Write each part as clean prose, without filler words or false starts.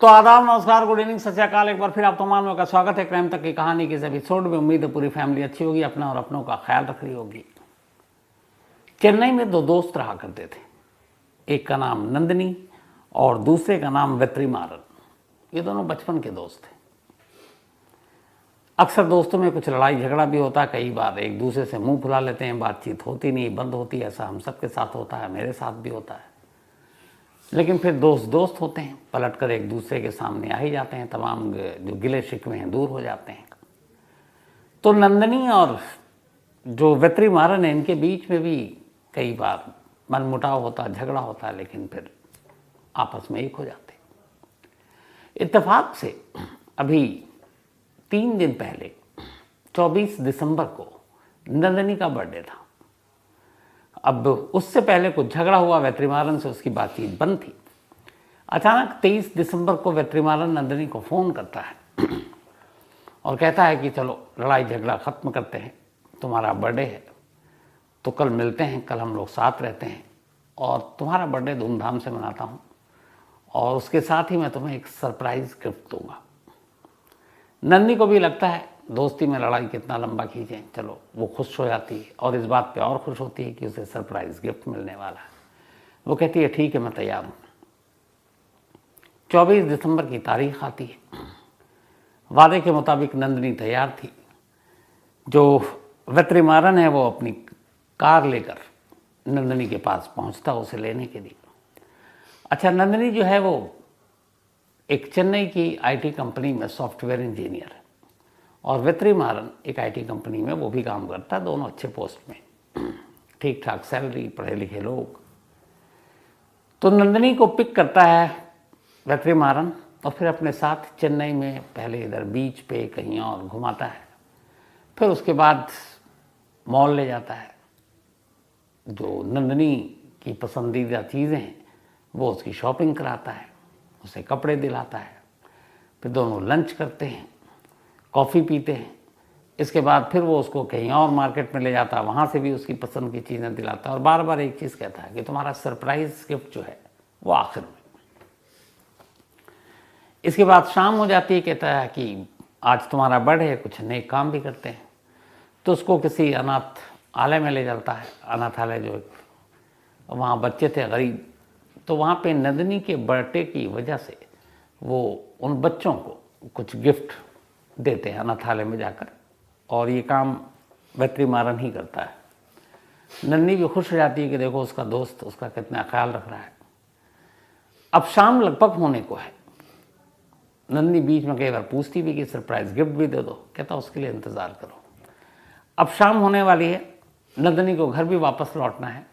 तो आदाब, नमस्कार, गुड इवनिंग, सत श्री अकाल। एक बार फिर आप तमाम लोगों का स्वागत है क्राइम तक की कहानी के इस एपिसोड में। उम्मीद है पूरी फैमिली अच्छी होगी, अपना और अपनों का ख्याल रख रही होगी। चेन्नई में दो दोस्त रहा करते थे। एक का नाम नंदिनी और दूसरे का नाम वेत्रीमारन। ये दोनों बचपन के दोस्त थे। अक्सर दोस्तों में कुछ लड़ाई झगड़ा भी होता है, कई बार एक दूसरे से मुंह फुला लेते हैं, बातचीत होती नहीं, बंद होती। ऐसा हम सबके साथ होता है, मेरे साथ भी होता है। लेकिन फिर दोस्त दोस्त होते हैं, पलट कर एक दूसरे के सामने आ ही जाते हैं, तमाम जो गिले शिकवे हैं दूर हो जाते हैं। तो नंदिनी और जो वेत्रीमारन है, इनके बीच में भी कई बार मनमुटाव होता, झगड़ा होता है, लेकिन फिर आपस में एक हो जाते। इत्तेफाक से अभी 3 दिन पहले 24 दिसंबर को नंदिनी का बर्थडे था। अब उससे पहले कुछ झगड़ा हुआ, वेत्रीमारन से उसकी बातचीत बंद थी। अचानक 23 दिसंबर को वेत्रीमारन नंदिनी को फ़ोन करता है और कहता है कि चलो लड़ाई झगड़ा ख़त्म करते हैं, तुम्हारा बर्थडे है तो कल मिलते हैं, कल हम लोग साथ रहते हैं और तुम्हारा बर्थडे धूमधाम से मनाता हूँ और उसके साथ ही मैं तुम्हें एक सरप्राइज़ गिफ्ट दूँगा। नंदिनी को भी लगता है दोस्ती में लड़ाई कितना लंबा खींचें, चलो वो खुश हो जाती है और इस बात पे और खुश होती है कि उसे सरप्राइज़ गिफ्ट मिलने वाला है। वो कहती है ठीक है, मैं तैयार हूँ। 24 दिसंबर की तारीख आती है। वादे के मुताबिक नंदिनी तैयार थी। जो वेत्रीमारन है वो अपनी कार लेकर नंदिनी के पास पहुँचता उसे लेने के लिए। अच्छा, नंदिनी जो है वो एक चेन्नई की आईटी कंपनी में सॉफ्टवेयर इंजीनियर है और वेत्रीमारन एक आईटी कंपनी में वो भी काम करता है, दोनों अच्छे पोस्ट में, ठीक ठाक सैलरी, पढ़े लिखे लोग। तो नंदिनी को पिक करता है वेत्रीमारन और फिर अपने साथ चेन्नई में पहले इधर बीच पे कहीं और घुमाता है, फिर उसके बाद मॉल ले जाता है। जो नंदिनी की पसंदीदा चीज़ें हैं वो उसकी शॉपिंग कराता है, उसे कपड़े दिलाता है, फिर दोनों लंच करते हैं, कॉफ़ी पीते हैं। इसके बाद फिर वो उसको कहीं और मार्केट में ले जाता है, वहाँ से भी उसकी पसंद की चीज़ें दिलाता है और बार बार एक चीज़ कहता है कि तुम्हारा सरप्राइज़ गिफ्ट जो है वो आखिर में। इसके बाद शाम हो जाती है, कहता है कि आज तुम्हारा बर्थडे है, कुछ नए काम भी करते हैं। तो उसको किसी अनाथालय में ले जाता है। अनाथालय जो वहाँ बच्चे थे गरीब, तो वहाँ पे नंदिनी के बर्थडे की वजह से वो उन बच्चों को कुछ गिफ्ट देते हैं अनाथालय में जाकर, और ये काम वेत्रीमारन ही करता है। नंदिनी भी खुश हो जाती है कि देखो उसका दोस्त उसका कितना ख्याल रख रहा है। अब शाम लगभग होने को है। नंदिनी बीच में कई बार पूछती भी कि सरप्राइज़ गिफ्ट भी दे दो, कहता उसके लिए इंतज़ार करो। अब शाम होने वाली है, नंदिनी को घर भी वापस लौटना है।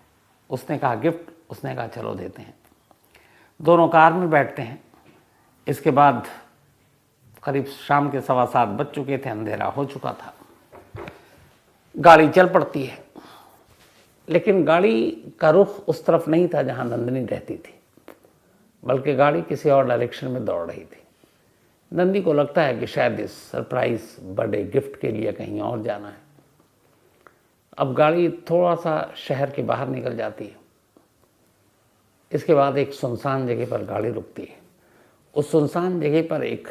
उसने कहा गिफ्ट, उसने कहा चलो देते हैं। दोनों कार में बैठते हैं। इसके बाद करीब शाम के 7:15 बज चुके थे, अंधेरा हो चुका था। गाड़ी चल पड़ती है, लेकिन गाड़ी का रुख उस तरफ नहीं था जहां नंदिनी रहती थी, बल्कि गाड़ी किसी और डायरेक्शन में दौड़ रही थी। नंदिनी को लगता है कि शायद इस सरप्राइज बर्थडे गिफ्ट के लिए कहीं और जाना है। अब गाड़ी थोड़ा सा शहर के बाहर निकल जाती है। इसके बाद एक सुनसान जगह पर गाड़ी रुकती है। उस सुनसान जगह पर एक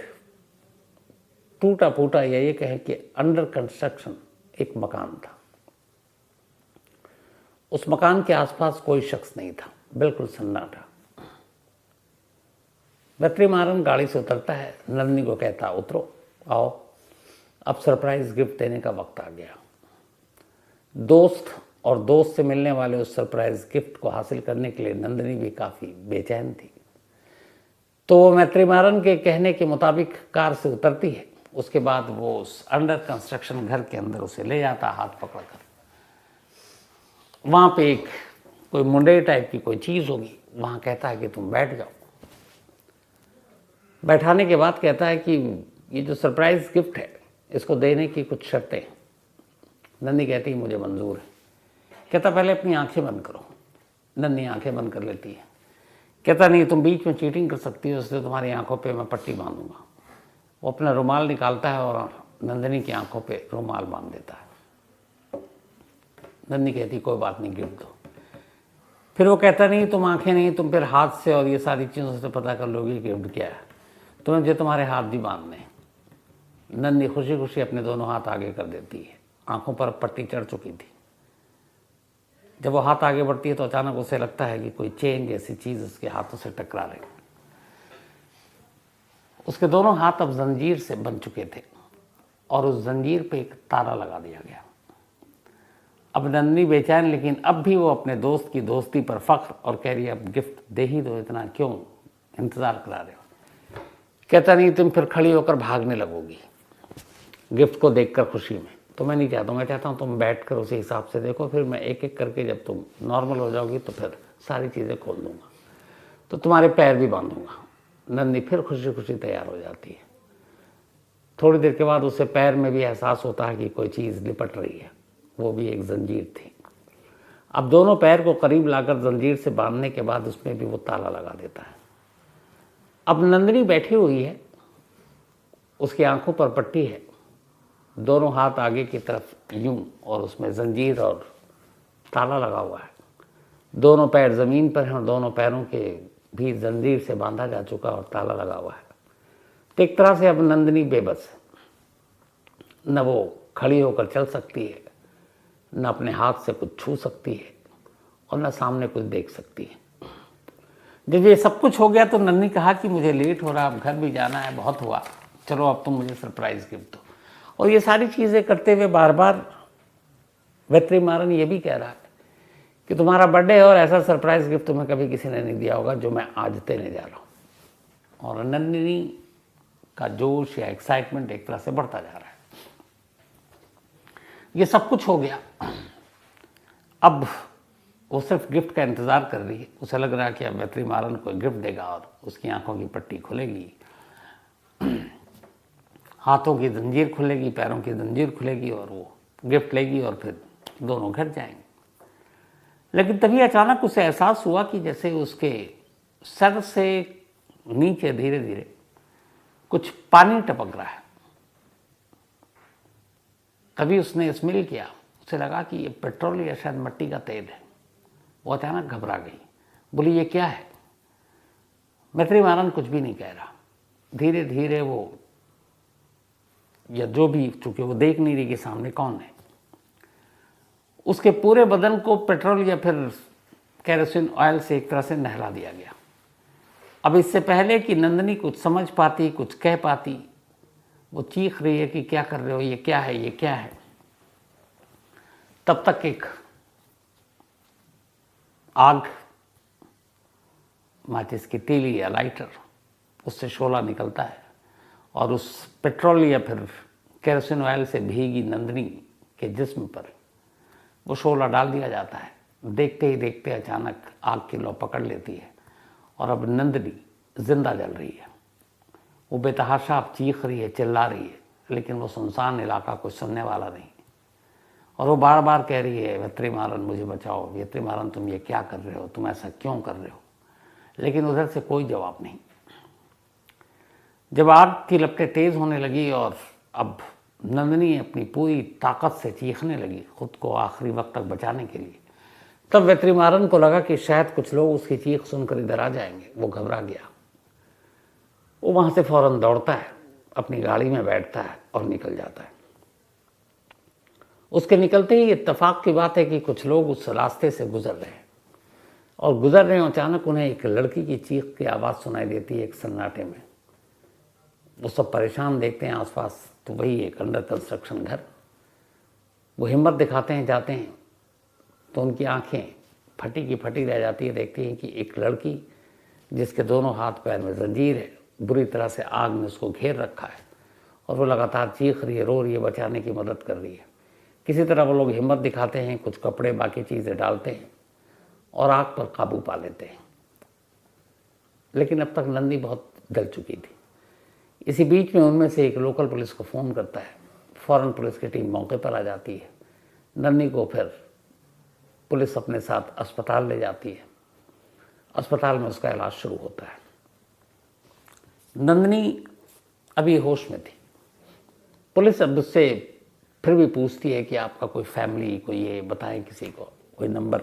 टूटा फूटा, या ये कहें कि अंडर कंस्ट्रक्शन एक मकान था। उस मकान के आसपास कोई शख्स नहीं था, बिल्कुल सन्नाटा। वेत्रीमारन गाड़ी से उतरता है, नंदिनी को कहता उतरो, आओ, अब सरप्राइज गिफ्ट देने का वक्त आ गया। दोस्त और दोस्त से मिलने वाले उस सरप्राइज गिफ्ट को हासिल करने के लिए नंदिनी भी काफ़ी बेचैन थी। तो वो वेत्रीमारन के कहने के मुताबिक कार से उतरती है। उसके बाद वो उस अंडर कंस्ट्रक्शन घर के अंदर उसे ले जाता, हाथ पकड़कर। वहाँ पे एक कोई मुंडे टाइप की कोई चीज़ होगी, वहाँ कहता है कि तुम बैठ जाओ। बैठाने के बाद कहता है कि ये जो सरप्राइज गिफ्ट है इसको देने की कुछ शर्तें। नंदिनी कहती है मुझे मंजूर है। कहता पहले अपनी आंखें बंद करो। नंदिनी आंखें बंद कर लेती है। कहता नहीं, तुम बीच में चीटिंग कर सकती हो, इसलिए तुम्हारी आंखों पे मैं पट्टी बांधूंगा। वो अपना रुमाल निकालता है और नंदिनी की आंखों पे रुमाल बांध देता है। नंदिनी कहती कोई बात नहीं, गिफ्ट दो। फिर वो कहता नहीं तुम आंखें नहीं, तुम फिर हाथ से और ये सारी चीज़ों से पता कर लोगे गिफ्ट क्या है। तुम्हें जो तुम्हारे हाथ भी बांधने हैं। नन्ही खुशी खुशी अपने दोनों हाथ आगे कर देती है। आंखों पर पट्टी चढ़ चुकी थी। जब वो हाथ आगे बढ़ती है तो अचानक उसे लगता है कि कोई चेन जैसी चीज उसके हाथों से टकरा रही। उसके दोनों हाथ अब जंजीर से बन चुके थे और उस जंजीर पे एक ताला लगा दिया गया। अब नन्ही बेचैन, लेकिन अब भी वो अपने दोस्त की दोस्ती पर फख्र और कह रही है अब गिफ्ट दे ही दो, इतना क्यों इंतजार करा रहे हो। कहता नहीं तुम फिर खड़ी होकर भागने लगोगी गिफ्ट को देखकर खुशी में। तो मैं नहीं चाहता हूँ, मैं चाहता हूँ तुम बैठ कर उसी हिसाब से देखो, फिर मैं एक एक करके जब तुम नॉर्मल हो जाओगी तो फिर सारी चीज़ें खोल दूंगा, तो तुम्हारे पैर भी बांधूंगा। नन्ही फिर खुशी खुशी तैयार हो जाती है। थोड़ी देर के बाद उसे पैर में भी एहसास होता है कि कोई चीज़ लिपट रही है, वो भी एक जंजीर थी। अब दोनों पैर को करीब लाकर जंजीर से बांधने के बाद उसमें भी वो ताला लगा देता है। अब नंदिनी बैठी हुई है, उसकी आंखों पर पट्टी है, दोनों हाथ आगे की तरफ यूं और उसमें जंजीर और ताला लगा हुआ है। दोनों पैर ज़मीन पर हैं और दोनों पैरों के भी जंजीर से बांधा जा चुका और ताला लगा हुआ है। तो एक तरह से अब नंदिनी बेबस है, न वो खड़ी होकर चल सकती है, न अपने हाथ से कुछ छू सकती है और न सामने कुछ देख सकती है। जब ये सब कुछ हो गया तो नन्ही कहा कि मुझे लेट हो रहा, अब घर भी जाना है, बहुत हुआ, चलो अब तुम मुझे सरप्राइज गिफ्ट दो। और ये सारी चीज़ें करते हुए बार बार वेत्रीमारन ये भी कह रहा है कि तुम्हारा बर्थडे है और ऐसा सरप्राइज गिफ्ट तुम्हें कभी किसी ने नहीं दिया होगा जो मैं आज देने जा रहा हूँ। और नन्ही का जोश या एक्साइटमेंट एक तरह से बढ़ता जा रहा है। ये सब कुछ हो गया, अब वो सिर्फ गिफ्ट का इंतज़ार कर रही है। उसे लग रहा है कि अब वेत्रीमारन को गिफ्ट देगा और उसकी आंखों की पट्टी खुलेगी, हाथों की जंजीर खुलेगी, पैरों की जंजीर खुलेगी और वो गिफ्ट लेगी और फिर दोनों घर जाएंगे। लेकिन तभी अचानक उसे एहसास हुआ कि जैसे उसके सर से नीचे धीरे धीरे कुछ पानी टपक रहा है। तभी उसने स्मेल किया, उसे लगा कि ये पेट्रोल या शायद मिट्टी का तेल है। वो अचानक घबरा गई, बोली ये क्या है। वेत्रीमारन कुछ भी नहीं कह रहा। धीरे धीरे वो, या जो भी, चूंकि वो देख नहीं रही कि सामने कौन है, उसके पूरे बदन को पेट्रोल या फिर केरोसिन ऑयल से एक तरह से नहला दिया गया। अब इससे पहले कि नंदिनी कुछ समझ पाती, कुछ कह पाती, वो चीख रही है कि क्या कर रहे हो, ये क्या है, ये क्या है। तब तक एक आग, माचिस की तीली या लाइटर, उससे शोला निकलता है और उस पेट्रोल या फिर केरोसिन ऑयल से भीगी नंदिनी के जिस्म पर वो शोला डाल दिया जाता है। देखते ही देखते अचानक आग की लौ पकड़ लेती है और अब नंदिनी जिंदा जल रही है। वो बेतहाशा अब चीख रही है, चिल्ला रही है, लेकिन वो सुनसान इलाका कुछ सुनने वाला नहीं। और वो बार बार कह रही है वेत्रीमारन मुझे बचाओ, वेत्रीमारन तुम ये क्या कर रहे हो, तुम ऐसा क्यों कर रहे हो। लेकिन उधर से कोई जवाब नहीं। जब आग की लपटें तेज होने लगी और अब नंदिनी अपनी पूरी ताकत से चीखने लगी खुद को आखिरी वक्त तक बचाने के लिए, तब वेत्रीमारन को लगा कि शायद कुछ लोग उसकी चीख सुनकर इधर आ जाएंगे। वो घबरा गया। वो वहां से फौरन दौड़ता है, अपनी गाड़ी में बैठता है और निकल जाता है। उसके निकलते ही इत्तेफाक की बात है कि कुछ लोग उस रास्ते से गुजर रहे हैं और गुजर रहे हैं। अचानक उन्हें एक लड़की की चीख की आवाज़ सुनाई देती है एक सन्नाटे में। वो सब परेशान देखते हैं आसपास, तो वही एक अंडर कंस्ट्रक्शन घर। वो हिम्मत दिखाते हैं, जाते हैं, तो उनकी आंखें फटी की फटी रह जाती है। देखती हैं कि एक लड़की जिसके दोनों हाथ पैर में जंजीर है, बुरी तरह से आग ने उसको घेर रखा है और वो लगातार चीख रही है, रो रही है, बचाने की मदद कर रही है। किसी तरह वो लोग हिम्मत दिखाते हैं, कुछ कपड़े बाकी चीज़ें डालते हैं और आग पर काबू पा लेते हैं। लेकिन अब तक नंदी बहुत जल चुकी थी। इसी बीच में उनमें से एक लोकल पुलिस को फ़ोन करता है। फ़ौरन पुलिस की टीम मौके पर आ जाती है। नंदी को फिर पुलिस अपने साथ अस्पताल ले जाती है। अस्पताल में उसका इलाज शुरू होता है। नंदिनी अभी होश में थी। पुलिस अब उससे फिर भी पूछती है कि आपका कोई फैमिली, कोई ये बताएं किसी को, कोई नंबर,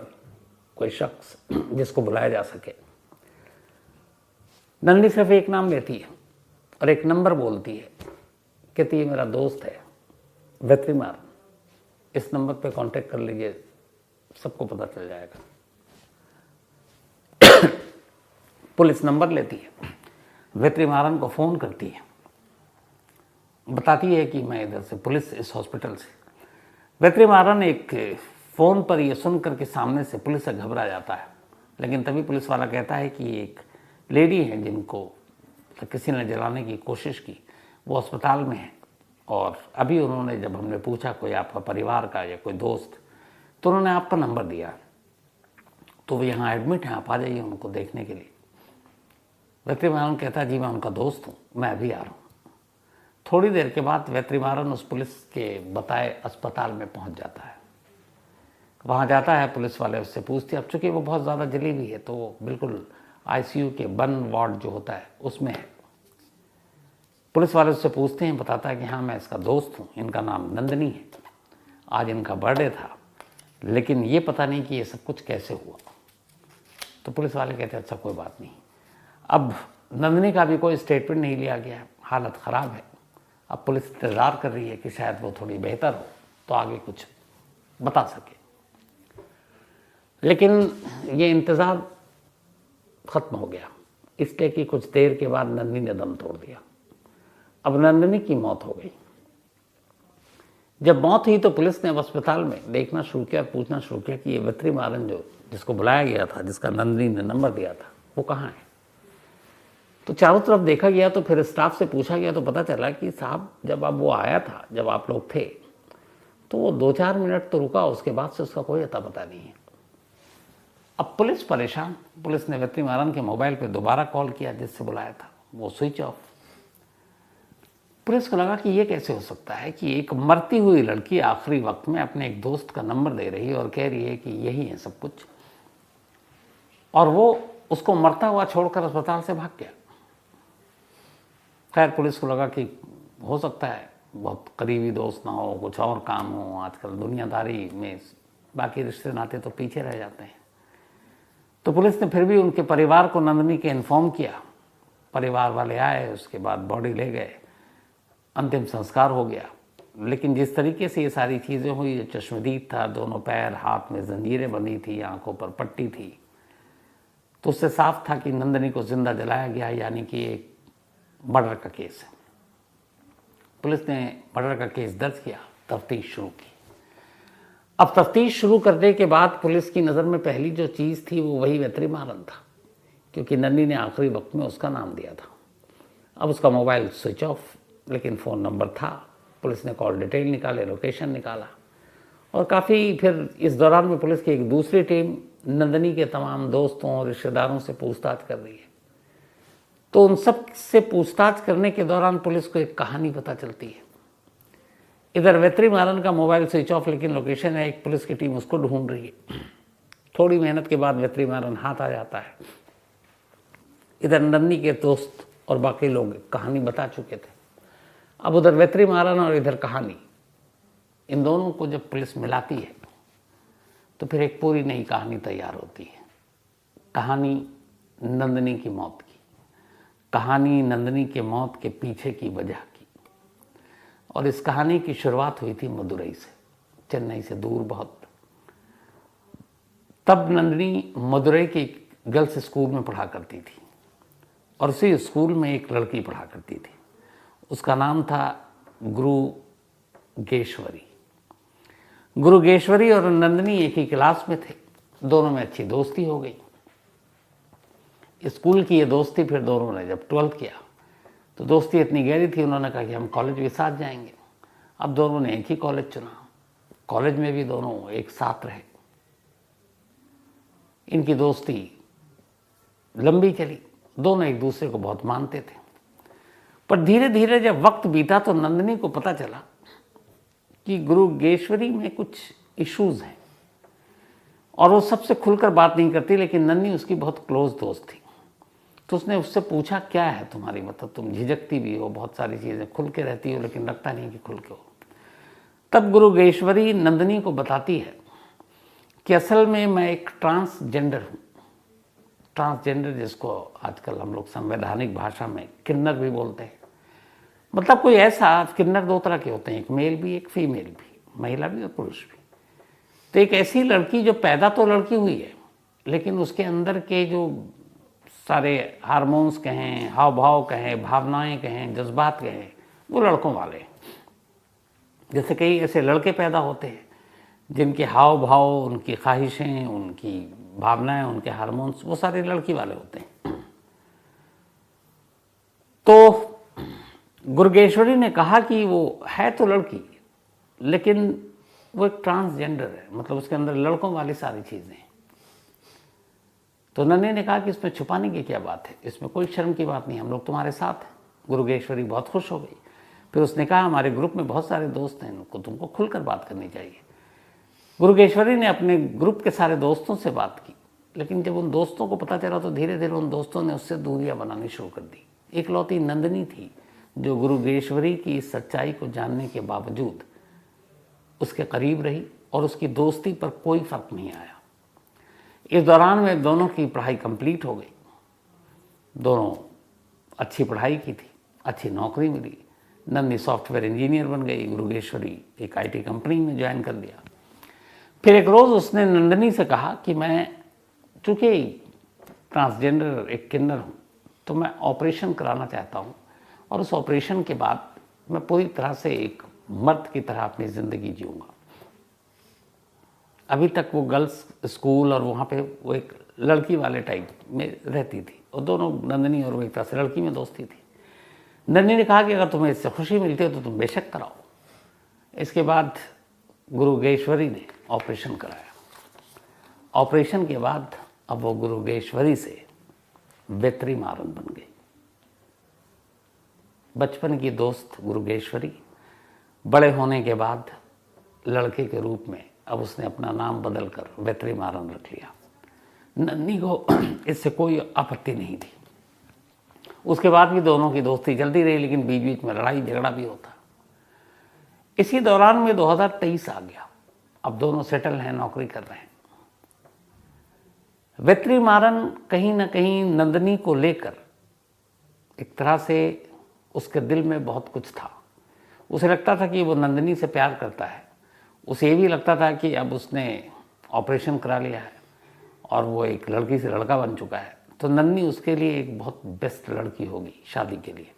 कोई शख्स जिसको बुलाया जा सके। नंदिनी सिर्फ एक नाम लेती है, और एक नंबर बोलती है, कहती है मेरा दोस्त है वेत्रीमारन, इस नंबर पे कांटेक्ट कर लीजिए, सबको पता चल जाएगा। पुलिस नंबर लेती है, वेत्रीमारन को फ़ोन करती है, बताती है कि मैं इधर से पुलिस इस हॉस्पिटल से। वेत्रीमारन एक फ़ोन पर ये सुन करके सामने से पुलिस से घबरा जाता है, लेकिन तभी पुलिस वाला कहता है कि एक लेडी है जिनको किसी ने जलाने की कोशिश की, वो अस्पताल में है, और अभी उन्होंने, जब हमने पूछा कोई आपका परिवार का या कोई दोस्त, तो उन्होंने आपका नंबर दिया, तो वो यहाँ एडमिट हैं, आप आ जाइए उनको देखने के लिए। वेत्रीमारन कहता है जी मैं उनका दोस्त हूँ, मैं अभी आ रहा हूँ। थोड़ी देर के बाद वेत्रीमारन उस पुलिस के बताए अस्पताल में पहुँच जाता है। वहाँ जाता है, पुलिस वाले उससे पूछते हैं, अब चूँकि वो बहुत ज़्यादा जली हुई है तो वो बिल्कुल आईसीयू के बंद वार्ड जो होता है उसमें है। पुलिस वाले उससे पूछते हैं, बताता है कि हाँ मैं इसका दोस्त हूँ, इनका नाम नंदिनी है, आज इनका बर्थडे था, लेकिन ये पता नहीं कि ये सब कुछ कैसे हुआ। तो पुलिस वाले कहते हैं अच्छा कोई बात नहीं। अब नंदिनी का भी कोई स्टेटमेंट नहीं लिया गया है, हालत ख़राब है। अब पुलिस इंतज़ार कर रही है कि शायद वो थोड़ी बेहतर हो तो आगे कुछ बता सके, लेकिन ये इंतज़ार ख़त्म हो गया, इसलिए कि कुछ देर के बाद नंदिनी ने दम तोड़ दिया। अब नंदिनी की मौत हो गई। जब मौत हुई तो पुलिस ने अब अस्पताल में देखना शुरू किया, पूछना शुरू किया कि ये वेत्रीमारन जो जिसको बुलाया गया था, जिसका नंदिनी ने नंबर दिया था, वो कहाँ है। तो चारों तरफ देखा गया, तो फिर स्टाफ से पूछा गया तो पता चला कि साहब जब अब वो आया था, जब आप लोग थे, तो वो 2-4 मिनट तो रुका, उसके बाद से उसका कोई अता पता नहीं है। अब पुलिस परेशान, पुलिस ने वेत्रीमारन के मोबाइल पे दोबारा कॉल किया जिससे बुलाया था, वो स्विच ऑफ। पुलिस को लगा कि ये कैसे हो सकता है कि एक मरती हुई लड़की आखिरी वक्त में अपने एक दोस्त का नंबर दे रही है और कह रही है कि यही है सब कुछ, और वो उसको मरता हुआ छोड़कर अस्पताल से भाग गया। खैर पुलिस को लगा कि हो सकता है बहुत करीबी दोस्त ना हो, कुछ और काम हो, आजकल दुनियादारी में बाकी रिश्ते नाते तो पीछे रह जाते हैं। तो पुलिस ने फिर भी उनके परिवार को नंदिनी के इन्फॉर्म किया, परिवार वाले आए, उसके बाद बॉडी ले गए, अंतिम संस्कार हो गया। लेकिन जिस तरीके से ये सारी चीज़ें हुई, चश्मदीद था, दोनों पैर हाथ में जंजीरें बंधी थी, आंखों पर पट्टी थी, तो उससे साफ था कि नंदिनी को जिंदा जलाया गया, यानी कि एक मर्डर का केस है। पुलिस ने मर्डर का केस दर्ज किया, तफ्तीश शुरू की। अब तफ्तीश शुरू करने के बाद पुलिस की नज़र में पहली जो चीज़ थी वो वही वेत्रीमारन था, क्योंकि नंदिनी ने आखिरी वक्त में उसका नाम दिया था। अब उसका मोबाइल स्विच ऑफ, लेकिन फ़ोन नंबर था। पुलिस ने कॉल डिटेल निकाले, लोकेशन निकाला, और काफ़ी फिर इस दौरान में पुलिस की एक दूसरी टीम नंदिनी के तमाम दोस्तों और रिश्तेदारों से पूछताछ कर रही है। तो उन सब से पूछताछ करने के दौरान पुलिस को एक कहानी पता चलती है। इधर वेत्रीमारन का मोबाइल स्विच ऑफ, लेकिन लोकेशन है, एक पुलिस की टीम उसको ढूंढ रही है। थोड़ी मेहनत के बाद वेत्रीमारन हाथ आ जाता है। इधर नंदिनी के दोस्त और बाकी लोग कहानी बता चुके थे। अब उधर वेत्रीमारन और इधर कहानी, इन दोनों को जब पुलिस मिलाती है तो फिर एक पूरी नई कहानी तैयार होती है। कहानी नंदिनी की मौत की, कहानी नंदिनी के मौत के पीछे की वजह की। और इस कहानी की शुरुआत हुई थी मदुरई से, चेन्नई से दूर बहुत। तब नंदिनी मदुरई के गर्ल्स स्कूल में पढ़ा करती थी, और उसी स्कूल में एक लड़की पढ़ा करती थी, उसका नाम था गुरुगेश्वरी। गुरुगेश्वरी और नंदिनी एक ही क्लास में थे, दोनों में अच्छी दोस्ती हो गई। स्कूल की ये दोस्ती, फिर दोनों ने जब 12th किया तो दोस्ती इतनी गहरी थी, उन्होंने कहा कि हम कॉलेज भी साथ जाएंगे। अब दोनों ने एक ही कॉलेज चुना, कॉलेज में भी दोनों एक साथ रहे। इनकी दोस्ती लंबी चली, दोनों एक दूसरे को बहुत मानते थे। पर धीरे धीरे जब वक्त बीता तो नंदिनी को पता चला कि गुरुगेश्वरी में कुछ इश्यूज हैं, और वो सबसे खुलकर बात नहीं करती, लेकिन नंदिनी उसकी बहुत क्लोज दोस्त थी। तो उसने उससे पूछा क्या है तुम्हारी, मतलब तुम झिझकती भी हो, बहुत सारी चीज़ें खुल के रहती हो, लेकिन लगता नहीं कि खुल के हो। तब गुरुगेश्वरी नंदिनी को बताती है कि असल में मैं एक ट्रांसजेंडर हूँ। ट्रांसजेंडर जिसको आजकल हम लोग संवैधानिक भाषा में किन्नर भी बोलते हैं, मतलब कोई ऐसा, किन्नर दो तरह के होते हैं, एक मेल भी एक फीमेल भी, महिला भी और पुरुष भी। तो एक ऐसी लड़की जो पैदा तो लड़की हुई है, लेकिन उसके अंदर के जो सारे हार्मोन्स कहें, हाव भाव कहें, भावनाएं कहें, जज्बात कहें, वो लड़कों वाले हैं। जैसे कई ऐसे लड़के पैदा होते हैं जिनके हाव भाव, उनकी ख्वाहिशें, उनकी भावनाएं, उनके हार्मोन्स, वो सारे लड़की वाले होते हैं। तो गुरुगेश्वरी ने कहा कि वो है तो लड़की, लेकिन वो एक ट्रांसजेंडर है, मतलब उसके अंदर लड़कों वाली सारी चीज़ें। तो नन्ही ने कहा कि इसमें छुपाने की क्या बात है, इसमें कोई शर्म की बात नहीं, हम लोग तुम्हारे साथ हैं। गुरुगेश्वरी बहुत खुश हो गई। फिर उसने कहा हमारे ग्रुप में बहुत सारे दोस्त हैं, उनको तुमको खुलकर बात करनी चाहिए। गुरुगेश्वरी ने अपने ग्रुप के सारे दोस्तों से बात की, लेकिन जब उन दोस्तों को पता चला तो धीरे धीरे उन दोस्तों ने उससे दूरियां बनानी शुरू कर दी। इकलौती नंदिनी थी जो गुरुगेश्वरी की इस सच्चाई को जानने के बावजूद उसके करीब रही और उसकी दोस्ती पर कोई फर्क नहीं आया। इस दौरान में दोनों की पढ़ाई कंप्लीट हो गई, दोनों अच्छी पढ़ाई की थी, अच्छी नौकरी मिली। नंदी सॉफ्टवेयर इंजीनियर बन गई, गुरुगेश्वरी एक IT कंपनी में ज्वाइन कर लिया। फिर एक रोज़ उसने नंदिनी से कहा कि मैं चूँकि ट्रांसजेंडर एक किन्नर हूँ, तो मैं ऑपरेशन कराना चाहता हूँ, और उस ऑपरेशन के बाद मैं पूरी तरह से एक मर्द की तरह अपनी ज़िंदगी जीऊँगा। अभी तक वो गर्ल्स स्कूल और वहाँ पे वो एक लड़की वाले टाइप में रहती थी, और दोनों नंदिनी और वो एक तरह से लड़की में दोस्ती थी। नंदिनी ने कहा कि अगर तुम्हें इससे खुशी मिलती है तो तुम बेशक कराओ। इसके बाद गुरुगेश्वरी ने ऑपरेशन कराया। ऑपरेशन के बाद अब वो गुरुगेश्वरी से बेत्री मारन बन गई। बचपन की दोस्त गुरुगेश्वरी बड़े होने के बाद लड़के के रूप में अब उसने अपना नाम बदलकर बेत्री मारन रख लिया। नन्ही को इससे कोई आपत्ति नहीं थी। उसके बाद भी दोनों की दोस्ती चलती रही, लेकिन बीच बीच में लड़ाई झगड़ा भी होता। इसी दौरान में 2023 आ गया। अब दोनों सेटल हैं, नौकरी कर रहे हैं। बेत्री मारन कहीं ना कहीं नंदिनी को लेकर एक तरह से उसके दिल में बहुत कुछ था। उसे लगता था कि वो नंदिनी से प्यार करता है। उसे ये भी लगता था कि अब उसने ऑपरेशन करा लिया है और वो एक लड़की से लड़का बन चुका है, तो नंदिनी उसके लिए एक बहुत बेस्ट लड़की होगी शादी के लिए।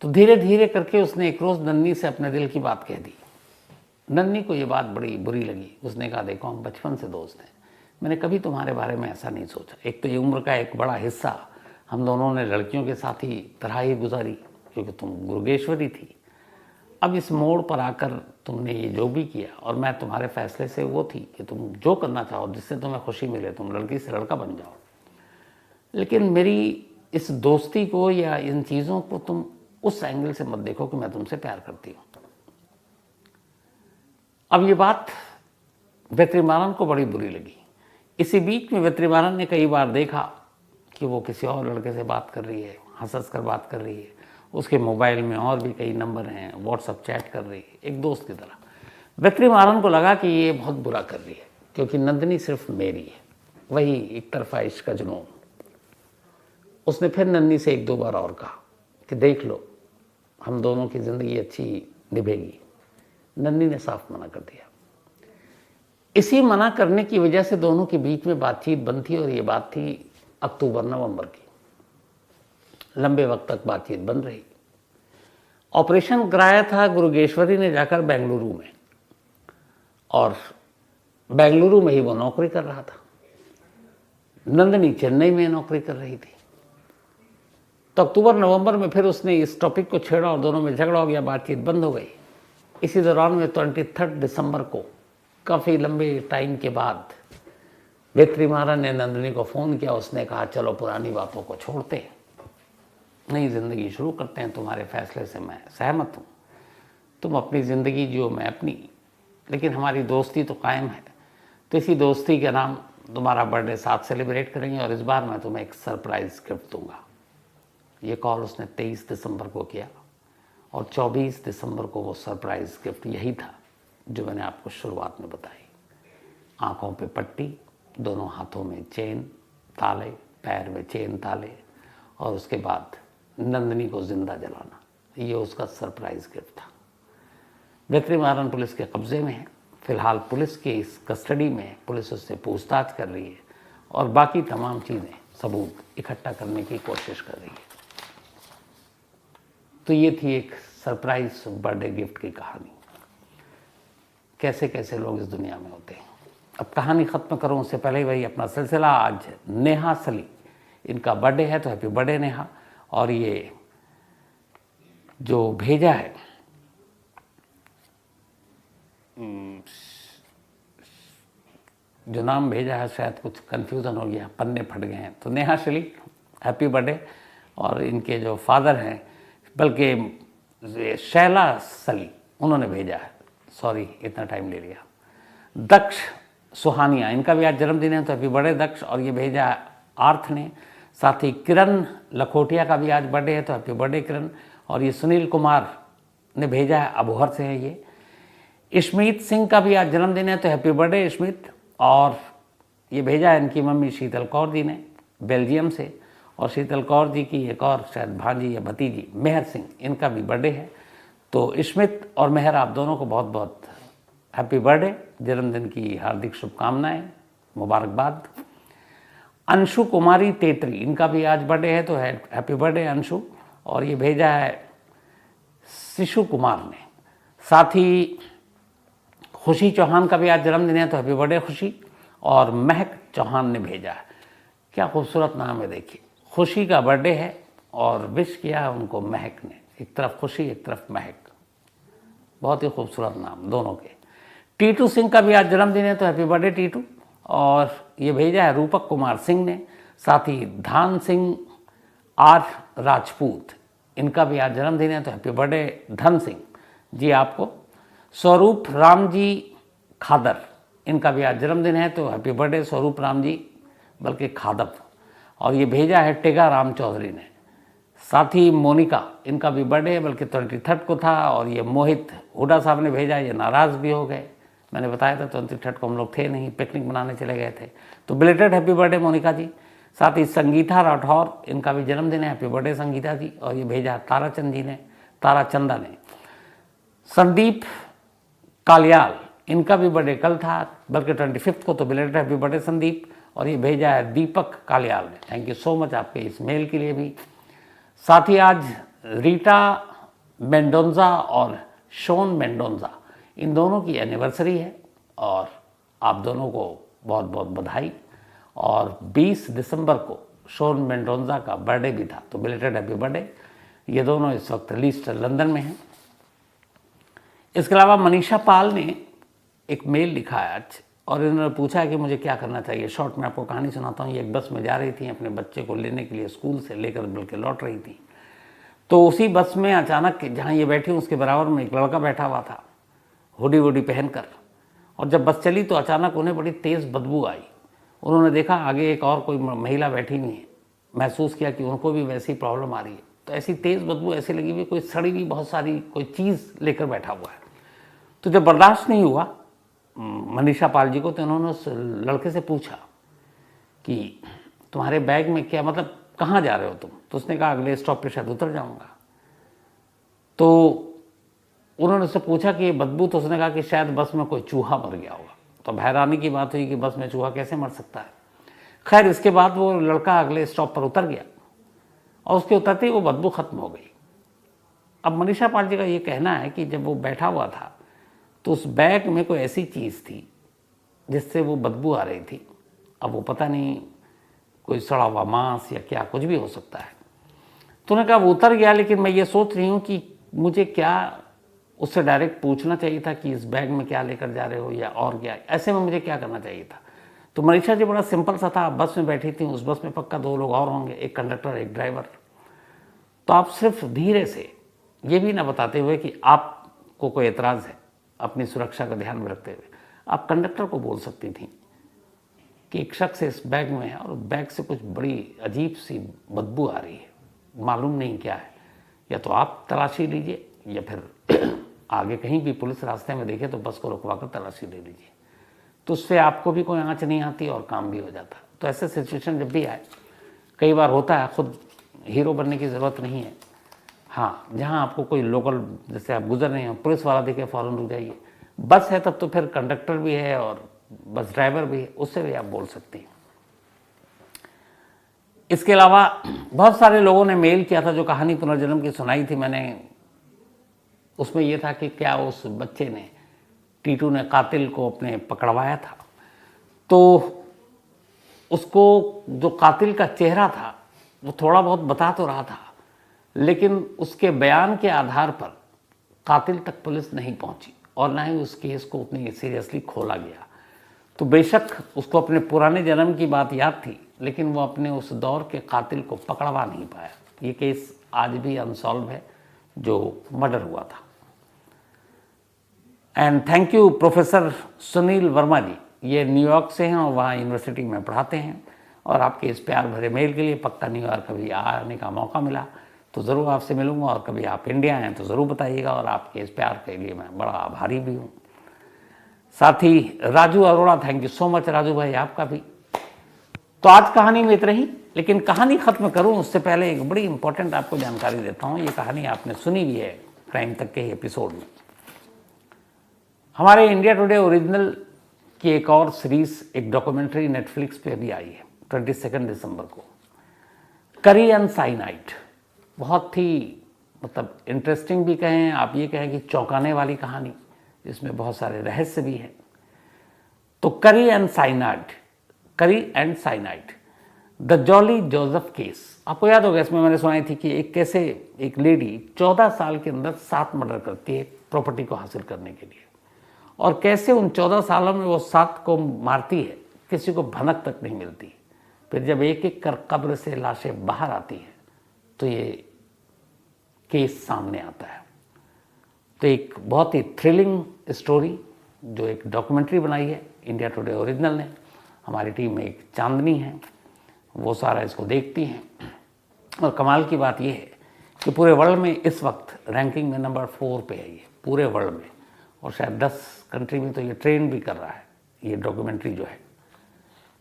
तो धीरे धीरे करके उसने एक रोज़ नंदिनी से अपने दिल की बात कह दी। नंदिनी को ये बात बड़ी बुरी लगी। उसने कहा देखो हम बचपन से दोस्त हैं, मैंने कभी तुम्हारे बारे में ऐसा नहीं सोचा। एक तो ये उम्र का एक बड़ा हिस्सा हम दोनों ने लड़कियों के साथ ही तरह ही गुजारी, क्योंकि तुम गुरुगेश्वरी थी। अब इस मोड़ पर आकर तुमने ये जो भी किया, और मैं तुम्हारे फैसले से वो थी कि तुम जो करना चाहो, जिससे तुम्हें खुशी मिले, तुम लड़की से लड़का बन जाओ, लेकिन मेरी इस दोस्ती को या इन चीज़ों को तुम उस एंगल से मत देखो कि मैं तुमसे प्यार करती हूँ। अब ये बात बेत्री मारन को बड़ी बुरी लगी। इसी बीच में बेत्री मारन ने कई बार देखा कि वो किसी और लड़के से बात कर रही है, हंस कर बात कर रही है। उसके मोबाइल में और भी कई नंबर हैं, व्हाट्सअप चैट कर रही है एक दोस्त की तरह। बेत्री मारन को लगा कि ये बहुत बुरा कर रही है, क्योंकि नंदिनी सिर्फ मेरी है, वही एक तरफा इश्क का जुनून। उसने फिर नंदिनी से एक दो बार और कहा कि देख लो हम दोनों की ज़िंदगी अच्छी निभेगी। नंदिनी ने साफ मना कर दिया। इसी मना करने की वजह से दोनों के बीच में बातचीत बंद थी, और ये बात थी अक्टूबर-नवंबर की। लंबे वक्त तक बातचीत बंद रही। ऑपरेशन कराया था गुरुगेश्वरी ने जाकर बेंगलुरु में, और बेंगलुरु में ही वो नौकरी कर रहा था। नंदिनी चेन्नई में नौकरी कर रही थी। तो अक्टूबर-नवंबर में फिर उसने इस टॉपिक को छेड़ा और दोनों में झगड़ा हो गया, बातचीत बंद हो गई। इसी दौरान में 23 दिसंबर को काफ़ी लंबे टाइम के बाद बेत्री मारन ने नंदिनी को फ़ोन किया। उसने कहा चलो पुरानी बातों को छोड़ते हैं, नई ज़िंदगी शुरू करते हैं। तुम्हारे फैसले से मैं सहमत हूँ, तुम अपनी ज़िंदगी जियो, मैं अपनी, लेकिन हमारी दोस्ती तो कायम है। तो इसी दोस्ती के नाम तुम्हारा बर्थडे साथ सेलिब्रेट करेंगे, और इस बार मैं तुम्हें एक सरप्राइज़ गिफ्ट दूंगा। ये कॉल उसने 23 दिसंबर को किया, और 24 दिसंबर को वो सरप्राइज़ गिफ्ट यही था जो मैंने आपको शुरुआत में बताई। आँखों पे पट्टी, दोनों हाथों में चेन ताले, पैर में चेन ताले, और उसके बाद नंदिनी को जिंदा जलाना, ये उसका सरप्राइज गिफ्ट था। बेकरी महारन पुलिस के कब्जे में है, फिलहाल पुलिस के इस कस्टडी में है, पुलिस उससे पूछताछ कर रही है और बाकी तमाम चीज़ें सबूत इकट्ठा करने की कोशिश कर रही है। तो ये थी एक सरप्राइज बर्थडे गिफ्ट की कहानी। कैसे कैसे लोग इस दुनिया में होते हैं। अब कहानी ख़त्म करूं उससे पहले वही अपना सिलसिला, आज नेहा सली इनका बर्थडे है, तो हैप्पी बर्थडे नेहा। और ये जो भेजा है जो नाम भेजा है शायद कुछ कन्फ्यूज़न हो गया, पन्ने फट गए हैं, तो नेहा सली हैप्पी बर्थडे। और इनके जो फादर हैं, बल्कि शैला सली, उन्होंने भेजा है, सॉरी इतना टाइम ले लिया। दक्ष सुहानिया, इनका भी आज जन्मदिन है, तो हैप्पी बर्थडे दक्ष। और ये भेजा है आर्थ ने। साथ ही किरण लखोटिया का भी आज बर्थडे है, तो हैप्पी बर्थडे किरण। और ये सुनील कुमार ने भेजा है, अबोहर से है ये। इश्मीत सिंह का भी आज जन्मदिन है, तो हैप्पी बर्थडे इश्मीत। और ये भेजा है इनकी मम्मी शीतल कौर जी ने, बेल्जियम से। और शीतल कौर जी की एक और शायद भांजी या भतीजी मेहर सिंह, इनका भी बर्थडे है। तो इश्मित और मेहर, आप दोनों को बहुत बहुत हैप्पी बर्थडे, जन्मदिन की हार्दिक शुभकामनाएं, मुबारकबाद। अंशु कुमारी तेतरी, इनका भी आज बर्थडे है, तो हैप्पी बर्थडे अंशु। और ये भेजा है शिशु कुमार ने। साथ ही खुशी चौहान का भी आज जन्मदिन है, तो हैप्पी बर्थडे खुशी। और महक चौहान ने भेजा है, क्या खूबसूरत नाम है, देखिए खुशी का बर्थडे है और विश किया है उनको महक ने, एक तरफ खुशी एक तरफ महक, बहुत ही खूबसूरत नाम दोनों के। टीटू सिंह का भी आज जन्मदिन है, तो हैप्पी बर्थडे टीटू। और ये भेजा है रूपक कुमार सिंह ने। साथ ही धान सिंह आर राजपूत, इनका भी आज जन्मदिन है, तो हैप्पी बर्थडे धन सिंह जी आपको। स्वरूप राम जी खादर, इनका भी आज जन्मदिन है, तो हैप्पी बर्थडे स्वरूप राम जी, बल्कि खादर। और ये भेजा है टेगा राम चौधरी ने। साथ ही मोनिका, इनका भी बर्थडे है, बल्कि 23 को था। और ये मोहित हुडा साहब ने भेजा, ये नाराज़ भी हो गए, मैंने बताया था 23 को हम लोग थे नहीं, पिकनिक मनाने चले गए थे। तो बिलेटेड हैप्पी बर्थडे मोनिका जी। साथ ही संगीता राठौर, इनका भी जन्मदिन है, हैप्पी बर्थडे संगीता जी। और ये भेजा ताराचंद जी ने, ताराचंदा ने। संदीप कालियाल, इनका भी बर्थडे कल था, बल्कि 25 को, तो बिलेटेड हैप्पी बर्थडे संदीप। और ये भेजा है दीपक कालियाल ने, थैंक यू सो मच आपके इस मेल के लिए भी। साथ ही आज रीटा मेंडोंजा और शोन मेंडोंजा, इन दोनों की एनिवर्सरी है और आप दोनों को बहुत बहुत बधाई। और 20 दिसंबर को शोन मेंडोंजा का बर्थडे भी था, तो बिलेटेड हैप्पी बर्थडे। ये दोनों इस वक्त लीस्टर लंदन में हैं। इसके अलावा मनीषा पाल ने एक मेल लिखा है आज, और इन्होंने पूछा कि मुझे क्या करना चाहिए। शॉर्ट में आपको कहानी सुनाता हूँ। ये एक बस में जा रही थी, अपने बच्चे को लेने के लिए स्कूल से लेकर बल्कि लौट रही थी। तो उसी बस में अचानक जहाँ ये बैठी उसके बराबर में एक लड़का बैठा हुआ था, हुडी वुडी पहनकर। और जब बस चली तो अचानक उन्हें बड़ी तेज़ बदबू आई। उन्होंने देखा आगे एक और कोई महिला बैठी हुई है, महसूस किया कि उनको भी वैसी प्रॉब्लम आ रही है। तो ऐसी तेज़ बदबू ऐसी लगी हुई, कोई सड़ी हुई बहुत सारी कोई चीज़ लेकर बैठा हुआ है। तो जब बर्दाश्त नहीं हुआ मनीषा पाल जी को, तो उन्होंने उस लड़के से पूछा कि तुम्हारे बैग में क्या, मतलब कहाँ जा रहे हो तुम? तो उसने कहा अगले स्टॉप पे शायद उतर जाऊंगा। तो उन्होंने उससे पूछा कि ये बदबू, तो उसने कहा कि शायद बस में कोई चूहा मर गया होगा। तो हैरानी की बात हुई कि बस में चूहा कैसे मर सकता है। खैर इसके बाद वो लड़का अगले स्टॉप पर उतर गया और उसके उतरते ही वो बदबू खत्म हो गई। अब मनीषा पाल जी का ये कहना है कि जब वो बैठा हुआ था तो उस बैग में कोई ऐसी चीज़ थी जिससे वो बदबू आ रही थी। अब वो पता नहीं कोई सड़ा हुआ मांस या क्या, कुछ भी हो सकता है। तो उन्होंने कहा वो उतर गया, लेकिन मैं ये सोच रही हूँ कि मुझे क्या उससे डायरेक्ट पूछना चाहिए था कि इस बैग में क्या लेकर जा रहे हो या और क्या, ऐसे में मुझे क्या करना चाहिए था। तो मनीषा जी बड़ा सिंपल सा था, आप बस में बैठी थी, उस बस में पक्का 2 लोग और होंगे, एक कंडक्टर एक ड्राइवर। तो आप सिर्फ धीरे से, ये भी ना बताते हुए कि आपको कोई एतराज़ है, अपनी सुरक्षा का ध्यान में रखते हुए आप कंडक्टर को बोल सकती थी कि एक शख्स इस बैग में है और बैग से कुछ बड़ी अजीब सी बदबू आ रही है, मालूम नहीं क्या है। या तो आप तलाशी लीजिए या फिर आगे कहीं भी पुलिस रास्ते में देखे तो बस को रुकवा कर तलाशी ले लीजिए। तो उससे आपको भी कोई आँच नहीं आती और काम भी हो जाता। तो ऐसे सिचुएशन जब भी आए, कई बार होता है, खुद हीरो बनने की ज़रूरत नहीं है। हाँ, जहाँ आपको कोई लोकल, जैसे आप गुजर रहे हैं, पुलिस वाला देखे फ़ौरन रुक जाइए। बस है तब तो फिर कंडक्टर भी है और बस ड्राइवर भी है, उससे भी आप बोल सकते हैं। इसके अलावा बहुत सारे लोगों ने मेल किया था, जो कहानी पुनर्जन्म की सुनाई थी मैंने, उसमें यह था कि क्या उस बच्चे ने, टीटू ने कातिल को अपने पकड़वाया था, तो उसको जो कातिल का चेहरा था वो थोड़ा बहुत बता तो रहा था, लेकिन उसके बयान के आधार पर कातिल तक पुलिस नहीं पहुंची और ना ही उस केस को उतनी सीरियसली खोला गया। तो बेशक उसको अपने पुराने जन्म की बात याद थी, लेकिन वो अपने उस दौर के कातिल को पकड़वा नहीं पाया। ये केस आज भी अनसॉल्व है, जो मर्डर हुआ था। And thank you professor Sunil Verma ji, ये न्यूयॉर्क से हैं और वहाँ यूनिवर्सिटी में पढ़ाते हैं, और आपके इस प्यार भरे मेल के लिए पक्का न्यूयॉर्क कभी आने का मौका मिला तो ज़रूर आपसे मिलूँगा, और कभी आप इंडिया आएँ तो ज़रूर बताइएगा, और आपके इस प्यार के लिए मैं बड़ा आभारी भी हूँ। साथ ही Raju Arora, thank you so much Raju भाई, आपका भी। तो आज कहानी में इतना ही, लेकिन कहानी ख़त्म करूँ उससे पहले एक बड़ी इंपॉर्टेंट आपको जानकारी देता हूँ। ये कहानी आपने सुनी भी है क्राइम तक के ही एपिसोड में। हमारे इंडिया टुडे ओरिजिनल की एक और सीरीज, एक डॉक्यूमेंट्री नेटफ्लिक्स पे अभी आई है 22 दिसंबर को, करी एंड साइनाइड। बहुत ही मतलब इंटरेस्टिंग भी कहें, आप ये कहें कि चौंकाने वाली कहानी, जिसमें बहुत सारे रहस्य भी हैं। तो करी and cyanide, the jolly Joseph case. आपको याद होगा, इसमें मैंने सुनाई थी कि एक कैसे एक लेडी 14 साल के अंदर 7 मर्डर करती है प्रॉपर्टी को हासिल करने के लिए, और कैसे उन 14 सालों में वो 7 को मारती है, किसी को भनक तक नहीं मिलती। फिर जब एक एक कर कब्र से लाशें बाहर आती हैं तो ये केस सामने आता है। तो एक बहुत ही थ्रिलिंग स्टोरी, जो एक डॉक्यूमेंट्री बनाई है इंडिया टुडे ओरिजिनल ने। हमारी टीम में एक चांदनी है, वो सारा इसको देखती हैं, और कमाल की बात यह है कि पूरे वर्ल्ड में इस वक्त रैंकिंग में नंबर 4 पे है ये, पूरे वर्ल्ड में, और शायद 10 कंट्री में तो ये ट्रेंड भी कर रहा है ये डॉक्यूमेंट्री जो है।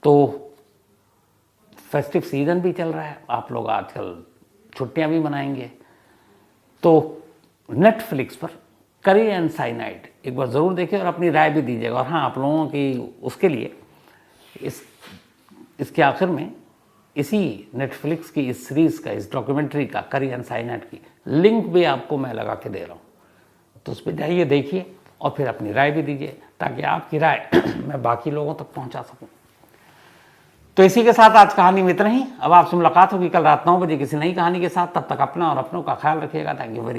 तो फेस्टिव सीजन भी चल रहा है, आप लोग आजकल छुट्टियां भी मनाएंगे, तो नेटफ्लिक्स पर करी एंड साइनाइड एक बार ज़रूर देखिए और अपनी राय भी दीजिएगा। और हाँ, आप लोगों की उसके लिए इसके आखिर में इसी नेटफ्लिक्स की इस सीरीज़ का, इस डॉक्यूमेंट्री का, करी एंड साइनाइड की लिंक भी आपको मैं लगा के दे रहा हूँ, तो उस पर जाइए, देखिए और फिर अपनी राय भी दीजिए, ताकि आपकी राय मैं बाकी लोगों तक पहुँचा सकूँ। तो इसी के साथ आज कहानी में इतना ही। अब आपसे मुलाकात होगी कल रात 9 बजे किसी नई कहानी के साथ। तब तक अपना और अपनों का ख्याल रखिएगा। Thank you very much.